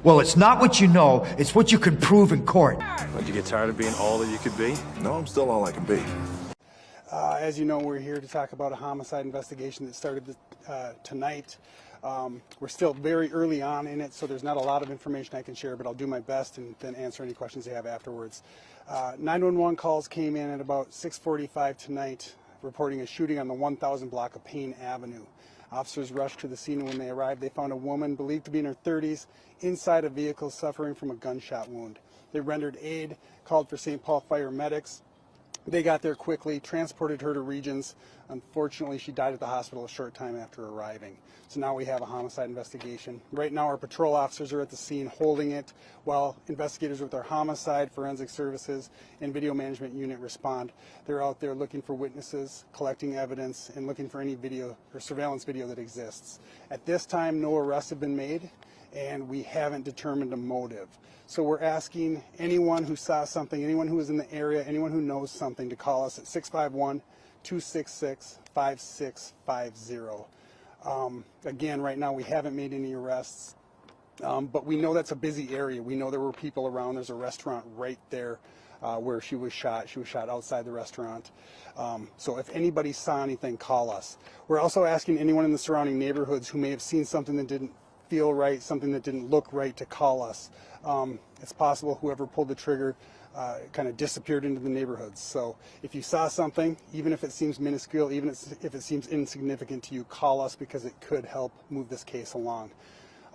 Well, it's not what you know, it's what you can prove in court. Did you get tired of being all that you could be? No, I'm still all I can be. As you know, we're here to talk about a homicide investigation that started tonight. We're still very early on in it, so there's not a lot of information I can share, but I'll do my best and then answer any questions you have afterwards. 911 calls came in at about 6:45 tonight, reporting a shooting on the 1000 block of Payne Avenue. Officers rushed to the scene, and when they arrived, they found a woman believed to be in her 30s inside a vehicle suffering from a gunshot wound. They rendered aid, called for St. Paul fire medics. They got there quickly, transported her to Regions. Unfortunately, she died at the hospital a short time after arriving. So now we have a homicide investigation. Right now, our patrol officers are at the scene holding it, while investigators with our homicide, forensic services, and video management unit respond. They're out there looking for witnesses, collecting evidence, and looking for any video or surveillance video that exists. At this time, no arrests have been made, and we haven't determined a motive. So we're asking anyone who saw something, anyone who is in the area, anyone who knows something to call us at 651-266-5650. Again, right now we haven't made any arrests, but we know that's a busy area. We know there were people around. There's a restaurant right there where she was shot. She was shot outside the restaurant. So if anybody saw anything, call us. We're also asking anyone in the surrounding neighborhoods who may have seen something that didn't feel right, something that didn't look right, to call us. It's possible whoever pulled the trigger kind of disappeared into the neighborhoods. So if you saw something, even if it seems minuscule, even if it seems insignificant to you, call us, because it could help move this case along.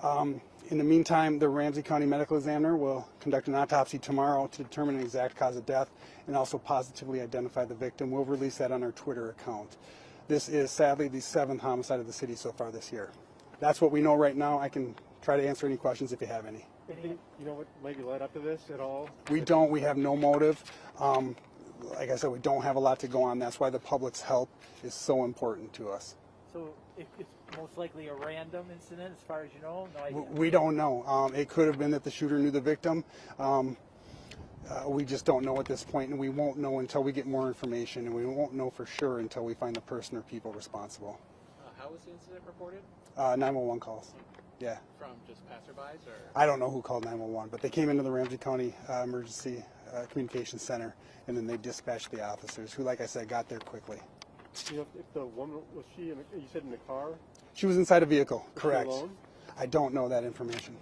In the meantime, the Ramsey County Medical Examiner will conduct an autopsy tomorrow to determine an exact cause of death and also positively identify the victim. We'll release that on our Twitter account. This is sadly the 7th homicide of the city so far this year. That's what we know right now. I can try to answer any questions if you have any. You know what maybe led up to this at all? We don't. We have no motive. Like I said, we don't have a lot to go on. That's why the public's help is so important to us. So it's most likely a random incident as far as you know? No idea. We don't know. It could have been that the shooter knew the victim. We just don't know at this point, and we won't know until we get more information, and we won't know for sure until we find the person or people responsible. How was the incident reported? 911 calls. Yeah. From just passerbys, or? I don't know who called 911, but they came into the Ramsey County Emergency Communications Center, and then they dispatched the officers, who, like I said, got there quickly. You know, if the woman, was she, you said in the car? She was inside a vehicle, Was correct. she alone? I don't know that information.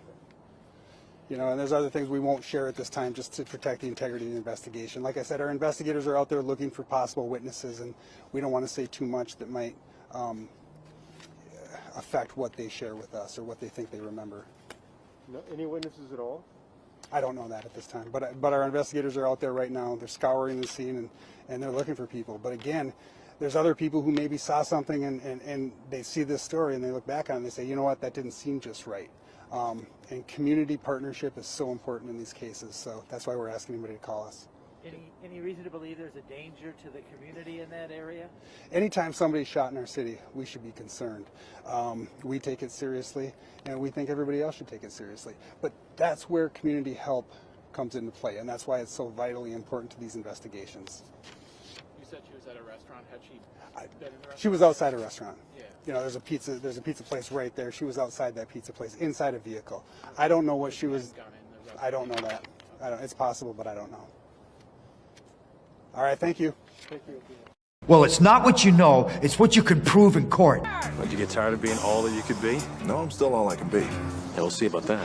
You know, and there's other things we won't share at this time just to protect the integrity of the investigation. Like I said, our investigators are out there looking for possible witnesses, and we don't want to say too much that might affect what they share with us or what they think they remember. No, any witnesses at all? I don't know that at this time, but our investigators are out there right now. They're scouring the scene, and they're looking for people. But again, there's other people who maybe saw something and they see this story and they look back on it and they say, you know what, that didn't seem just right. And community partnership is so important in these cases, so that's why we're asking anybody to call us. Any reason to believe there's a danger to the community in that area? Anytime somebody's shot in our city, we should be concerned. We take it seriously, and we think everybody else should take it seriously. But that's where community help comes into play, and that's why it's so vitally important to these investigations. You said she was at a restaurant. Had she been in the restaurant? She was outside a restaurant. Yeah. You know, there's a pizza place right there. She was outside that pizza place, inside a vehicle. I don't know what she was. I don't know that. It's possible, but I don't know. All right, thank you. Thank you. Well, it's not what you know, it's what you can prove in court. Did you get tired of being all that you could be? No, I'm still all I can be. Yeah, we'll see about that.